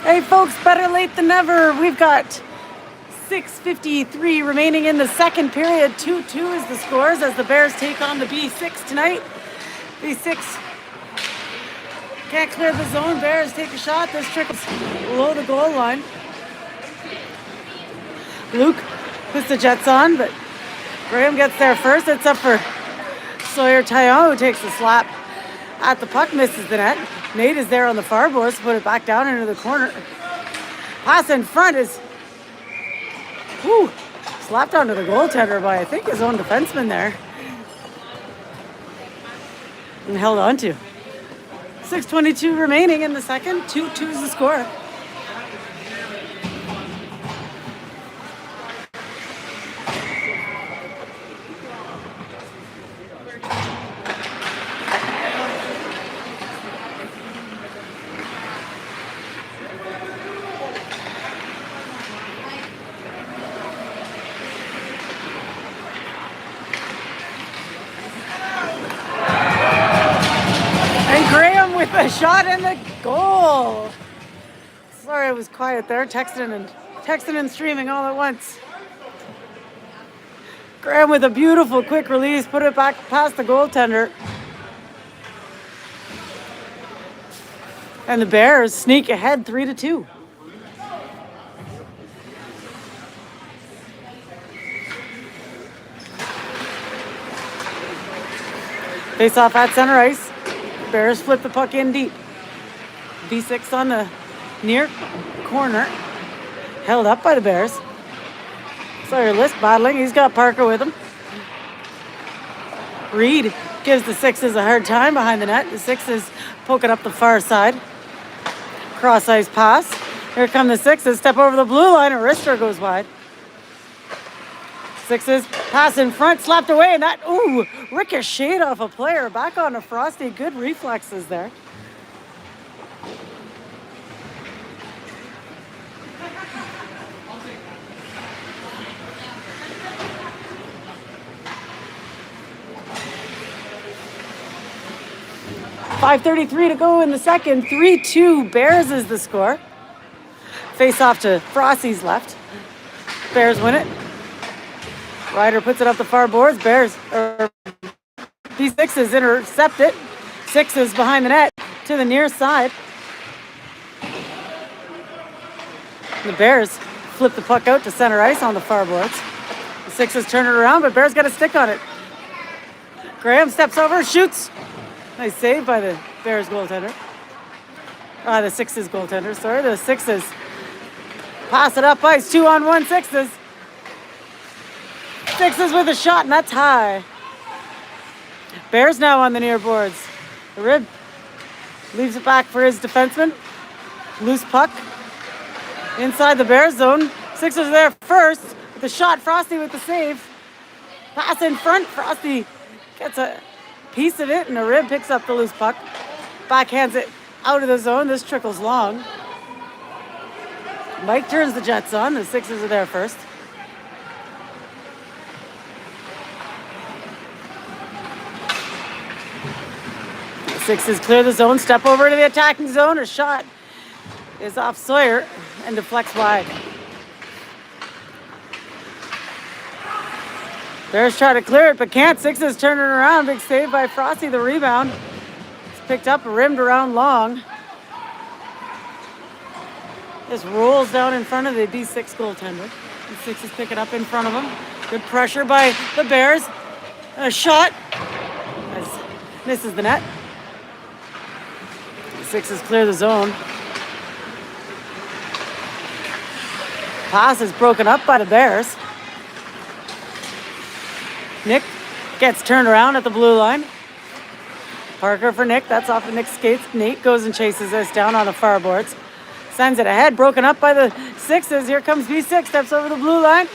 Hey folks, better late than never. We've got 6:53 remaining in the second period. 2-2 is the scores as the Bears take on the B6 tonight. B6 can't clear the zone. Bears take a shot. This trickles below the goal line. Luke puts the Jets on, but Graham gets there first. It's up for Sawyer Taillon, who takes the slap at the puck, misses the net. Nate is there on the far boards to put it back down into the corner. Pass in front is slapped onto the goaltender by, I think, his own defenseman there. And held on to. 6:22 remaining in the second. 2-2 is the score. With a shot and the goal. Sorry, I was quiet there, texting and streaming all at once. Graham with a beautiful quick release, put it back past the goaltender. And the Bears sneak ahead 3-2. Face off at center ice. Bears flip the puck in deep. B6 on the near corner. Held up by the Bears. Sawyer List battling. He's got Parker with him. Reed gives the Sixes a hard time behind the net. The Sixes poking up the far side. Cross ice pass. Here come the Sixes. Step over the blue line. A wrister goes wide. Sixes pass in front, slapped away, and that, ricocheted off a player. Back on to Frosty. Good reflexes there. .533 to go in the second. 3-2 Bears is the score. Face off to Frosty's left. Bears win it. Ryder puts it up the far boards. B6s intercept it. Sixes behind the net to the near side. The Bears flip the puck out to center ice on the far boards. The Sixes turn it around, but Bears got a stick on it. Graham steps over, shoots. Nice save by the Bears goaltender. The Sixes goaltender, sorry. The Sixes pass it up ice. 2-on-1 Sixes. Sixes with a shot, and that's high. Bears now on the near boards. The rib leaves it back for his defenseman. Loose puck inside the Bears zone. Sixers are there first with the shot. Frosty with the save. Pass in front. Frosty gets a piece of it, and the rib picks up the loose puck. Backhands it out of the zone. This trickles long. Mike turns the Jets on. The Sixers are there first. Sixes clear the zone, step over to the attacking zone. A shot is off Sawyer and deflects wide. Bears try to clear it, but can't. Sixes turn it around. Big save by Frosty. The rebound. It's picked up, rimmed around long. Just rolls down in front of the B6 goaltender. The Sixes pick it up in front of him. Good pressure by the Bears. A shot. Misses the net. Sixes clear the zone. Pass is broken up by the Bears. Nick gets turned around at the blue line. Parker for Nick. That's off of Nick's skates. Nate goes and chases this down on the far boards. Sends it ahead. Broken up by the Sixes. Here comes B6. Steps over the blue line.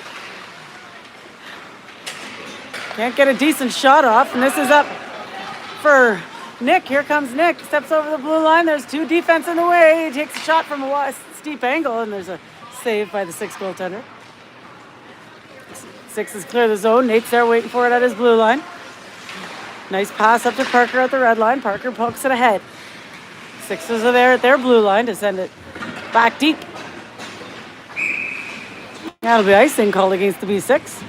Can't get a decent shot off. And this is up for Nick. Here comes Nick. Steps over the blue line. There's two defense in the way. He takes a shot from a steep angle, and there's a save by the Six goaltender. Sixes clear the zone. Nate's there waiting for it at his blue line. Nice pass up to Parker at the red line. Parker pokes it ahead. Sixers are there at their blue line to send it Back deep. That'll be icing called against the B6.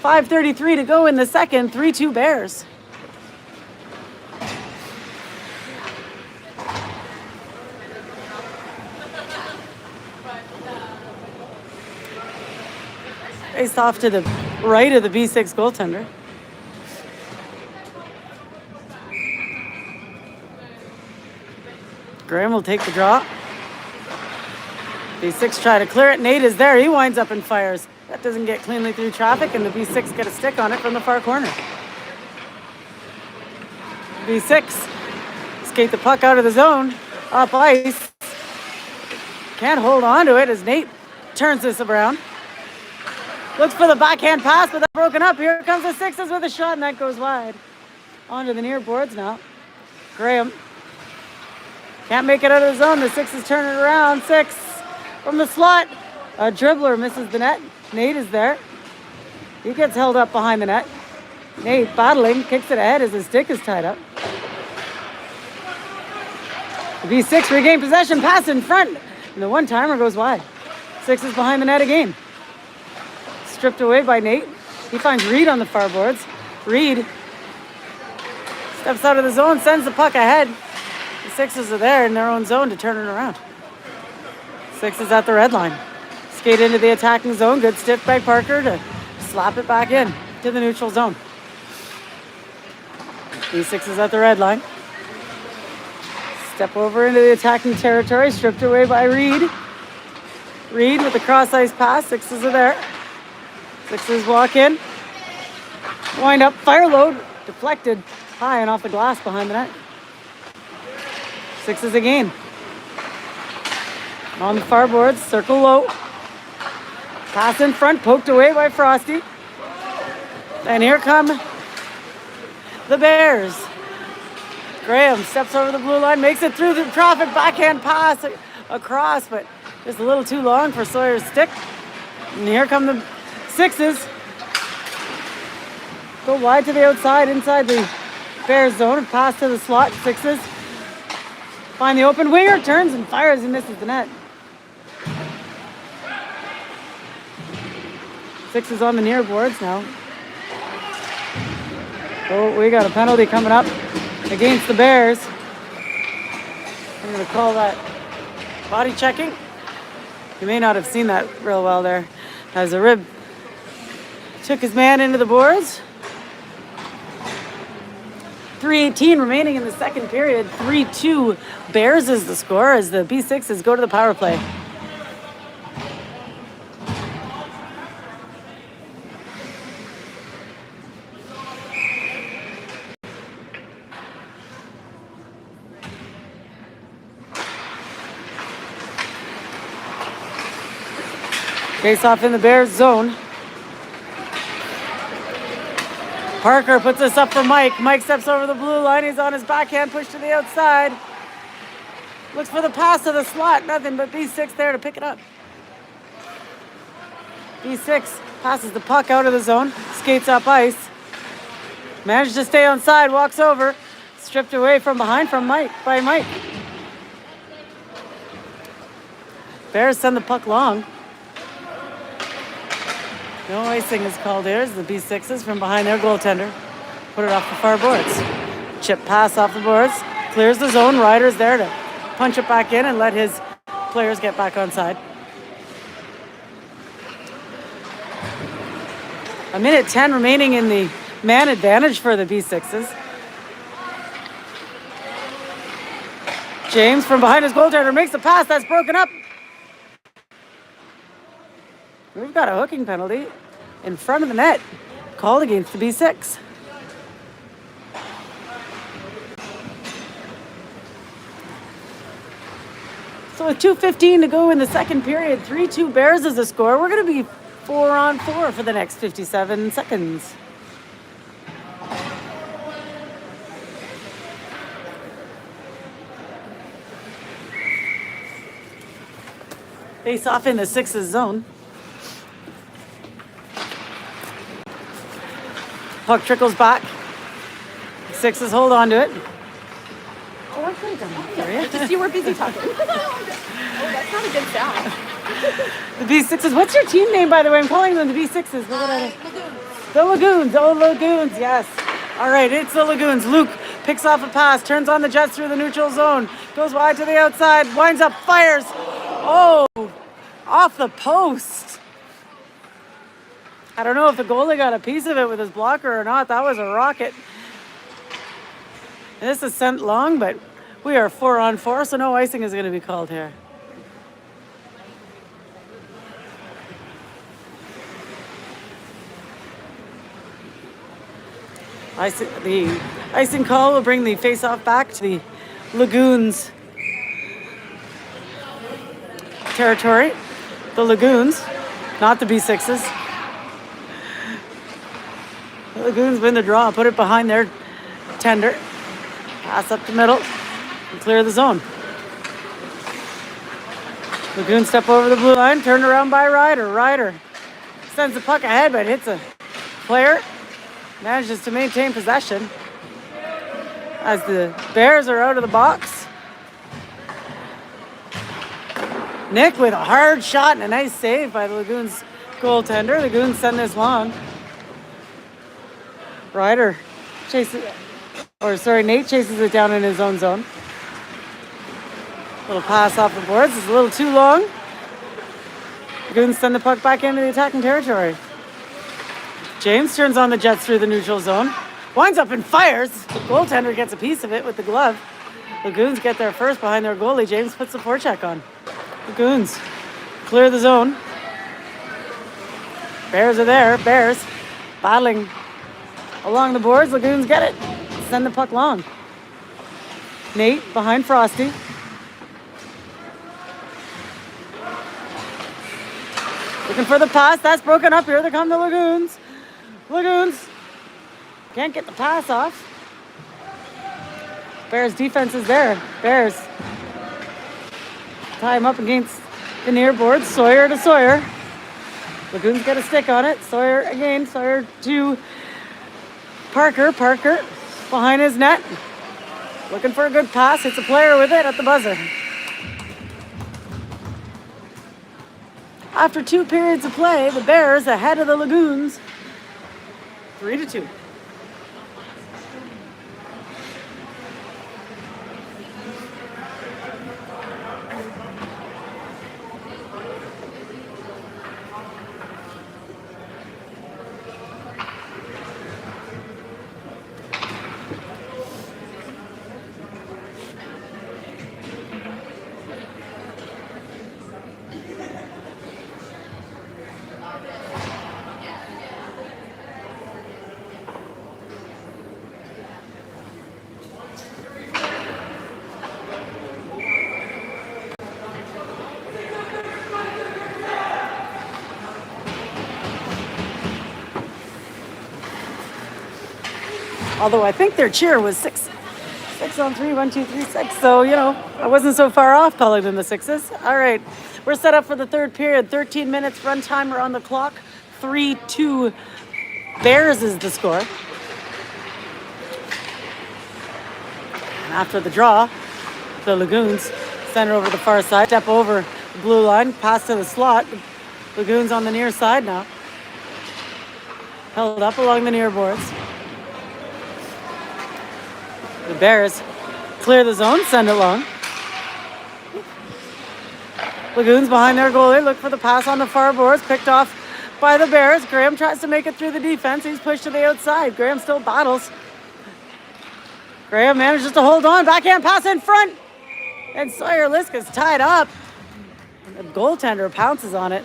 5:33 to go in the second. 3-2 Bears. Faced off to the right of the B6 goaltender. Graham will take the draw. B6 try to clear it. Nate is there. He winds up and fires. That doesn't get cleanly through traffic, and the B6 get a stick on it from the far corner. B6 skate the puck out of the zone. Up ice. Can't hold on to it as Nate turns this around. Looks for the backhand pass, but that's broken up. Here comes the Sixes with a shot, and that goes wide. Onto the near boards now. Graham can't make it out of the zone. The Sixes turn it around. 6 from the slot. A dribbler misses the net. Nate is there. He gets held up behind the net. Nate battling, kicks it ahead as his stick is tied up. The B6 regain possession, pass in front. And the one-timer goes wide. Sixes behind the net again. Stripped away by Nate. He finds Reed on the far boards. Reed steps out of the zone, sends the puck ahead. The Sixes are there in their own zone to turn it around. Sixes at the red line. Skate into the attacking zone. Good stiff by Parker to slap it back in to the neutral zone. B6 is at the red line. Step over into the attacking territory. Stripped away by Reed. Reed with the cross ice pass. Sixes are there. Sixes walk in. Wind up. Fire load. Deflected high and off the glass behind the net. Sixes again. On the far boards. Circle low. Pass in front. Poked away by Frosty. And here come the Bears. Graham steps over the blue line. Makes it through the traffic. Backhand pass across. But just a little too long for Sawyer's stick. And here come the Sixes. Go wide to the outside, inside the Bears zone, and pass to the slot. Sixes find the open winger, turns and fires and misses the net. Sixes on the near boards now. Oh, we got a penalty coming up against the Bears. I'm going to call that body checking. You may not have seen that real well there, as a rib took his man into the boards. 3:18 remaining in the second period. 3-2 Bears is the score as the B6s go to the power play. Face off in the Bears zone. Parker puts this up for Mike. Mike steps over the blue line. He's on his backhand, push to the outside. Looks for the pass to the slot. Nothing but B6 there to pick it up. B6 passes the puck out of the zone. Skates up ice. Managed to stay on side. Walks over. Stripped away from behind by Mike. Bears send the puck long. No icing is called here as the B6s from behind their goaltender put it off the far boards. Chip pass off the boards, clears the zone. Ryder's there to punch it back in and let his players get back on side. A minute 10 remaining in the man advantage for the B6s. James from behind his goaltender makes the pass. That's broken up. We've got a hooking penalty in front of the net called against the B6. So with 2:15 to go in the second period, 3-2 Bears is the score. We're going to be 4-on-4 for the next 57 seconds. Face off in the Sixes zone. Puck trickles back. Sixes hold on to it. Oh, I could have done that for you. Just you were busy talking. Oh, that's not not a good sound. The B6s. What's your team name, by the way? I'm calling them the B6s. Lagoons. The Lagoons. Oh, Lagoons. Yes. All right, it's the Lagoons. Luke picks off a pass, turns on the Jets through the neutral zone, goes wide to the outside, winds up, fires. Oh, off the post. I don't know if the goalie got a piece of it with his blocker or not. That was a rocket. And this is sent long, but we are 4-on-4, so no icing is going to be called here. The icing call will bring the face-off back to the Lagoons territory. The Lagoons, not the B6s. The Lagoons win the draw, put it behind their tender. Pass up the middle and clear the zone. Lagoons step over the blue line, turned around by Ryder. Ryder sends the puck ahead, but hits a player. Manages to maintain possession as the Bears are out of the box. Nick with a hard shot and a nice save by the Lagoons goaltender. The Lagoons send this long. Ryder chases, Nate chases it down in his own zone. Little pass off the boards. It's a little too long. Lagoons send the puck back into the attacking territory. James turns on the Jets through the neutral zone. Winds up and fires. The goaltender gets a piece of it with the glove. Lagoons get there first behind their goalie. James puts the forecheck on. Lagoons clear the zone. Bears are there. Bears battling along the boards. Lagoons get it. Send the puck long. Nate behind Frosty. Looking for the pass. That's broken up. Here they come the Lagoons. Lagoons can't get the pass off. Bears defense is there. Bears tie him up against the near board. Sawyer to Sawyer. Lagoons get a stick on it. Sawyer again. Sawyer to Parker. Parker behind his net. Looking for a good pass. Hits a player with it at the buzzer. After 2 periods of play, the Bears ahead of the Lagoons. 3-2. Although I think their cheer was 6 on 3, 1, 2, 3, 6. So, I wasn't so far off calling them the 6s. All right, we're set up for the third period. 13 minutes run timer on the clock. 3-2 Bears is the score. And after the draw, the Lagoons center over the far side, step over the blue line, pass to the slot. Lagoons on the near side now. Held up along the near boards. The Bears clear the zone, send it long. Lagoons behind their goalie, look for the pass on the far boards, picked off by the Bears. Graham tries to make it through the defense. He's pushed to the outside. Graham still battles. Graham manages to hold on. Backhand pass in front. And Sawyer Lisk is tied up. The goaltender pounces on it.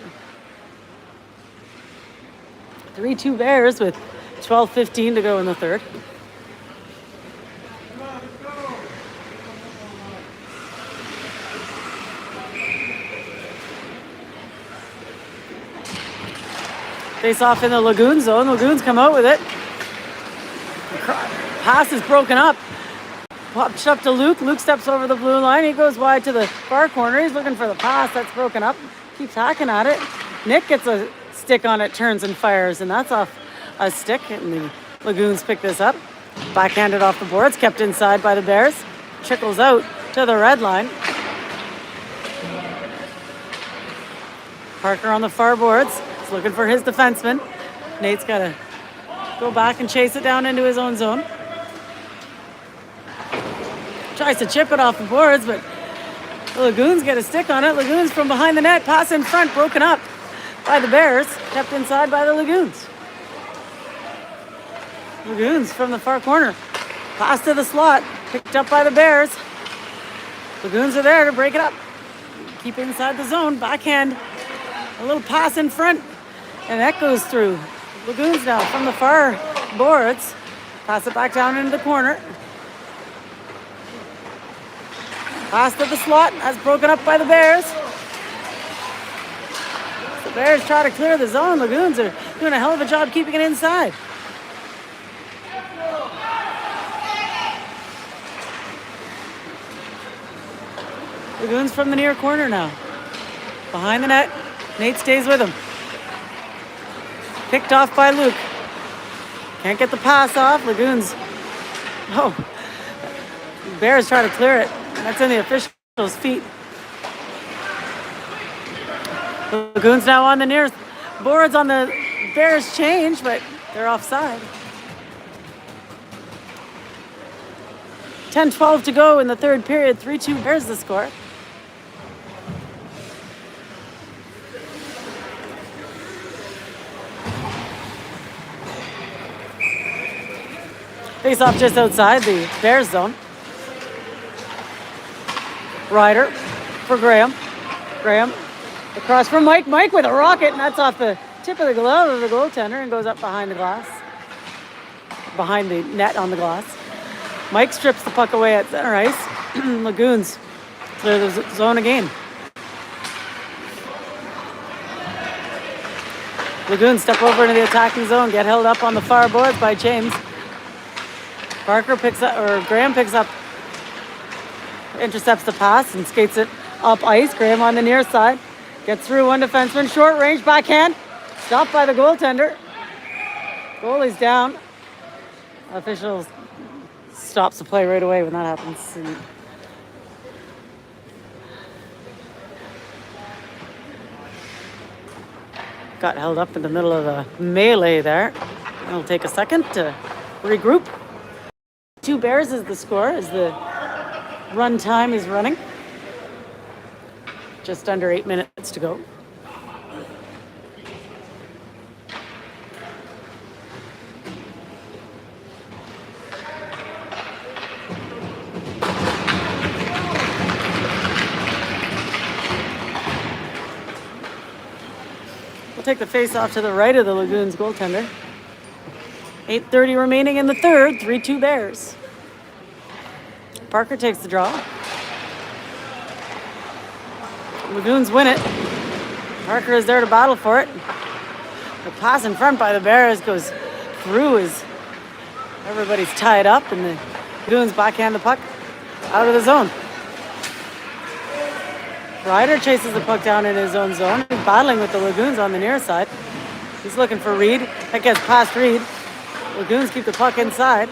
3-2 Bears with 12:15 to go in the third. Face off in the Lagoon zone. Lagoons come out with it. Pass is broken up. Popped up to Luke. Luke steps over the blue line. He goes wide to the far corner. He's looking for the pass. That's broken up. Keeps hacking at it. Nick gets a stick on it, turns and fires, and that's off a stick. And the Lagoons pick this up. Backhanded off the boards. Kept inside by the Bears. Trickles out to the red line. Parker on the far boards. He's looking for his defenseman. Nate's got to go back and chase it down into his own zone. Tries to chip it off the boards, but the Lagoons get a stick on it. Lagoons from behind the net. Pass in front, broken up by the Bears. Kept inside by the Lagoons. Lagoons from the far corner. Pass to the slot. Picked up by the Bears. Lagoons are there to break it up. Keep it inside the zone. Backhand. A little pass in front. And that goes through. Lagoons now from the far boards. Pass it back down into the corner. Pass to the slot. That's broken up by the Bears. The Bears try to clear the zone. Lagoons are doing a hell of a job keeping it inside. Lagoons from the near corner now. Behind the net. Nate stays with him. Picked off by Luke. Can't get the pass off. Lagoons. Oh. Bears try to clear it. That's in the official's feet. Lagoons now on the near boards on the Bears change, but they're offside. 10-12 to go in the third period. 3-2 Bears the score. Face off just outside the Bears zone. Ryder for Graham. Graham across from Mike. Mike with a rocket, and that's off the tip of the glove of the goaltender and goes up behind the glass. Behind the net on the glass. Mike strips the puck away at center ice. Lagoons clear the zone again. Lagoons step over into the attacking zone, get held up on the far boards by James. Parker picks up, or Graham picks up, intercepts the pass and skates it up ice. Graham on the near side. Gets through one defenseman. Short range backhand. Stopped by the goaltender. Goalie's down. Official stops the play right away when that happens. And got held up in the middle of a melee there. It'll take a second to regroup. 2 Bears is the score as the run time is running. Just under 8 minutes to go. We'll take the face off to the right of the Lagoons goaltender. 8:30 remaining in the third. 3-2 Bears. Parker takes the draw. Lagoons win it. Parker is there to battle for it. The pass in front by the Bears goes through as everybody's tied up, and the Lagoons backhand the puck out of the zone. Ryder chases the puck down in his own zone. He's battling with the Lagoons on the near side. He's looking for Reed. That gets past Reed. Lagoons keep the puck inside.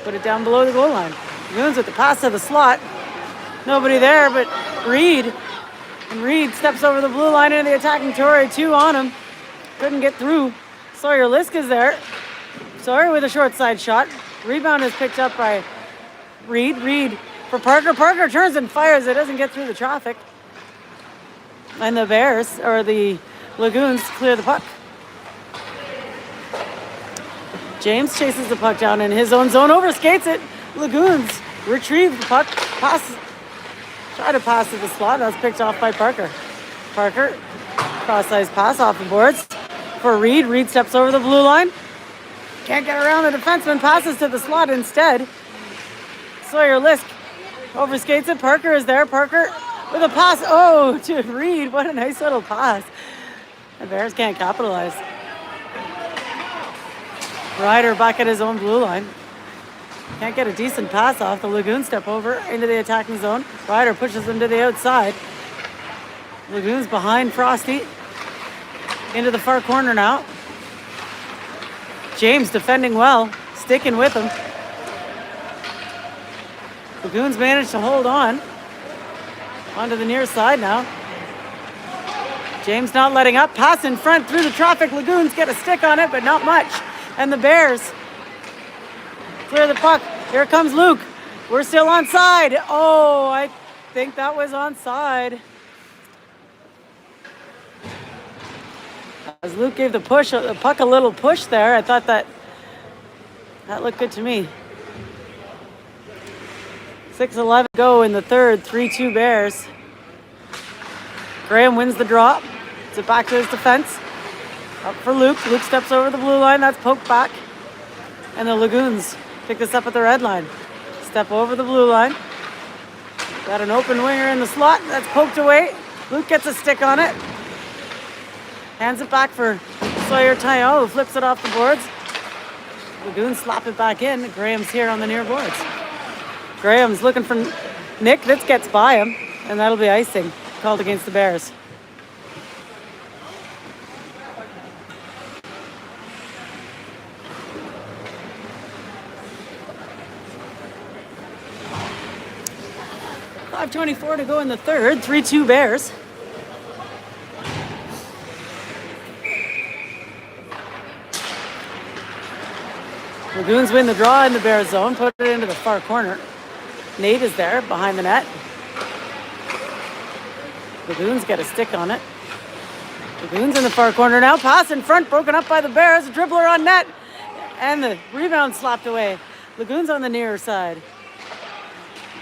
Put it down below the goal line. Lagoons with the pass to the slot. Nobody there but Reed. And Reed steps over the blue line into the attacking territory. 2 on him. Couldn't get through. Sawyer Lisk is there. Sawyer with a short side shot. Rebound is picked up by Reed. Reed for Parker. Parker turns and fires. It doesn't get through the traffic. And the Bears, or the Lagoons, clear the puck. James chases the puck down in his own zone, overskates it. Lagoons retrieve the puck, try to pass to the slot. That's picked off by Parker. Parker, cross-ice pass off the boards for Reed. Reed steps over the blue line. Can't get around the defenseman, passes to the slot instead. Sawyer Lisk overskates it. Parker is there. Parker with a pass, to Reed. What a nice little pass. The Bears can't capitalize. Ryder back at his own blue line. Can't get a decent pass off. The Lagoons step over into the attacking zone. Ryder pushes them to the outside. Lagoons behind Frosty. Into the far corner now. James defending well. Sticking with him. Lagoons managed to hold on. Onto the near side now. James not letting up. Pass in front through the traffic. Lagoons get a stick on it, but not much. And the Bears clear the puck. Here comes Luke. We're still onside. Oh, I think that was onside. As Luke gave the puck a little push there, I thought that looked good to me. 6:11 go in the third. 3-2 Bears. Graham wins the draw. It's it back to his defense. Up for Luke. Luke steps over the blue line. That's poked back. And the Lagoons pick this up at the red line. Step over the blue line. Got an open winger in the slot. That's poked away. Luke gets a stick on it. Hands it back for Sawyer Taillon, who flips it off the boards. Lagoons slap it back in. Graham's here on the near boards. Graham's looking for Nick. This gets by him, and that'll be icing called against the Bears. .524 to go in the third. 3-2 Bears. Lagoons win the draw in the Bears zone, put it into the far corner. Nate is there behind the net. Lagoons get a stick on it. Lagoons in the far corner now. Pass in front, broken up by the Bears. Dribbler on net. And the rebound slapped away. Lagoons on the near side.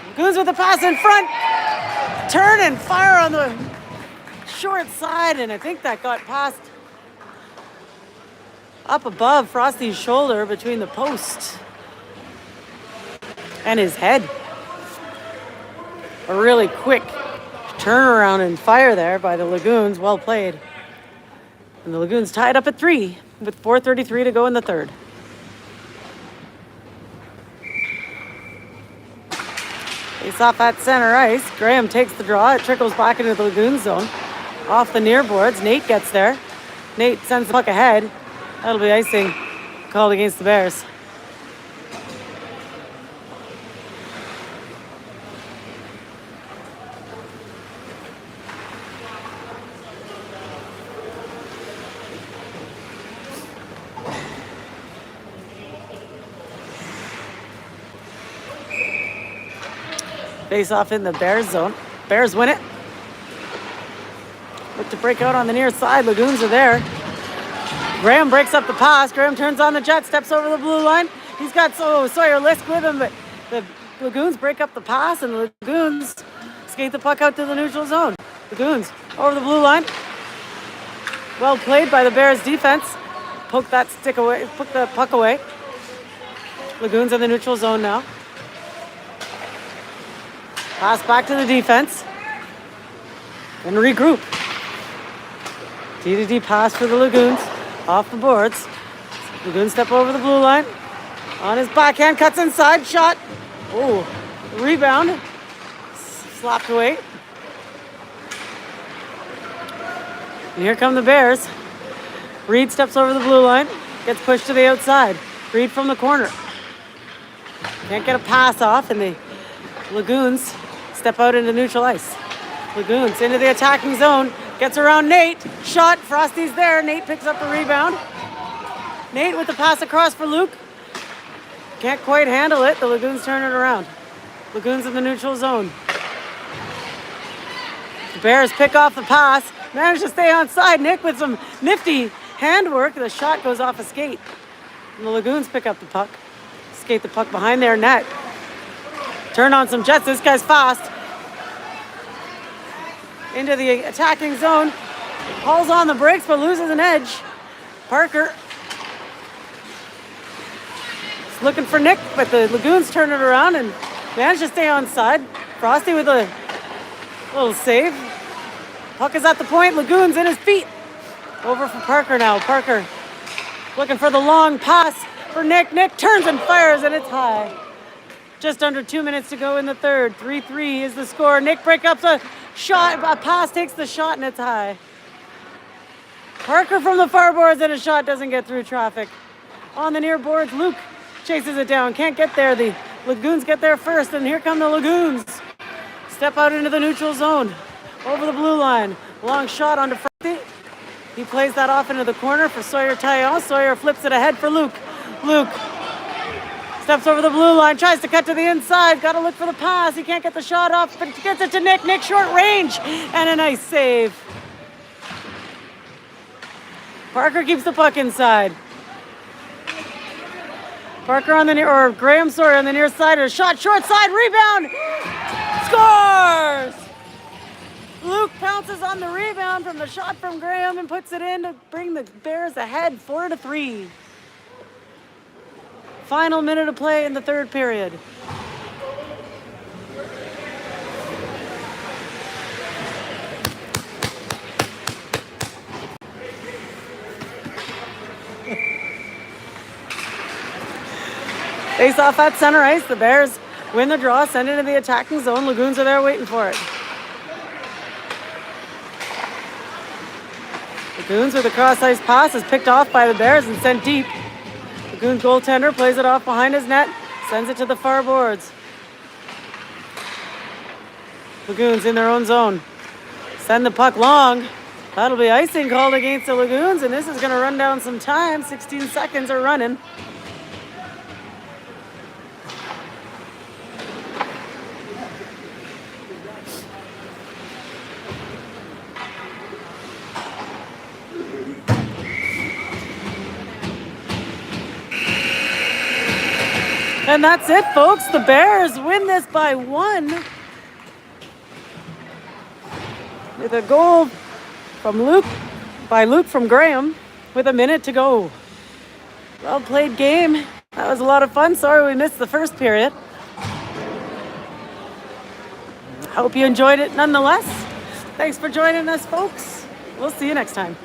Lagoons with the pass in front. Turn and fire on the short side. And I think that got past up above Frosty's shoulder between the post and his head. A really quick turnaround and fire there by the Lagoons. Well played. And the Lagoons tied up at 3 with 4:33 to go in the third. Face off at center ice. Graham takes the draw. It trickles back into the Lagoon zone. Off the near boards. Nate gets there. Nate sends the puck ahead. That'll be icing called against the Bears. Face off in the Bears zone. Bears win it. Look to break out on the near side. Lagoons are there. Graham breaks up the pass. Graham turns on the jet, steps over the blue line. He's got Sawyer Lisk with him, but the Lagoons break up the pass, and the Lagoons skate the puck out to the neutral zone. Lagoons over the blue line. Well played by the Bears defense. Poke the puck away. Lagoons in the neutral zone now. Pass back to the defense. And regroup. D-to-D pass for the Lagoons. Off the boards. Lagoons step over the blue line. On his backhand, cuts inside, shot. Oh, rebound. Slapped away. And here come the Bears. Reed steps over the blue line. Gets pushed to the outside. Reed from the corner. Can't get a pass off, and the Lagoons step out into neutral ice. Lagoons into the attacking zone. Gets around Nate. Shot. Frosty's there. Nate picks up the rebound. Nate with the pass across for Luke. Can't quite handle it. The Lagoons turn it around. Lagoons in the neutral zone. The Bears pick off the pass. Manage to stay on side. Nick with some nifty handwork. The shot goes off a skate. And the Lagoons pick up the puck. Skate the puck behind their net. Turn on some jets. This guy's fast. Into the attacking zone. Hauls on the brakes but loses an edge. Parker is looking for Nick, but the Lagoons turn it around and manage to stay on side. Frosty with a little save. Puck is at the point. Lagoons in his feet. Over for Parker now. Parker looking for the long pass for Nick. Nick turns and fires, and it's high. Just under 2 minutes to go in the third. 3-3 is the score. Nick breaks up a shot. A pass takes the shot, and it's high. Parker from the far boards, and a shot doesn't get through traffic. On the near boards, Luke chases it down. Can't get there. The Lagoons get there first, and here come the Lagoons. Step out into the neutral zone. Over the blue line. Long shot onto Frosty. He plays that off into the corner for Sawyer Taillon. Sawyer flips it ahead for Luke. Luke steps over the blue line, tries to cut to the inside. Got to look for the pass. He can't get the shot off, but gets it to Nick. Nick short range, and a nice save. Parker keeps the puck inside. Parker on the near, or Graham, sorry, on the near side. A shot, short side, rebound, scores! Luke pounces on the rebound from the shot from Graham and puts it in to bring the Bears ahead 4-3. Final minute of play in the third period. Face off at center ice. The Bears win the draw, send it into the attacking zone. Lagoons are there waiting for it. Lagoons with a cross-ice pass is picked off by the Bears and sent deep. Lagoons goaltender plays it off behind his net, sends it to the far boards. Lagoons in their own zone. Send the puck long. That'll be icing called against the Lagoons, and this is going to run down some time. 16 seconds are running. And that's it, folks. The Bears win this by 1. With a goal from Luke from Graham with a minute to go. Well played game. That was a lot of fun. Sorry we missed the first period. Hope you enjoyed it nonetheless. Thanks for joining us, folks. We'll see you next time.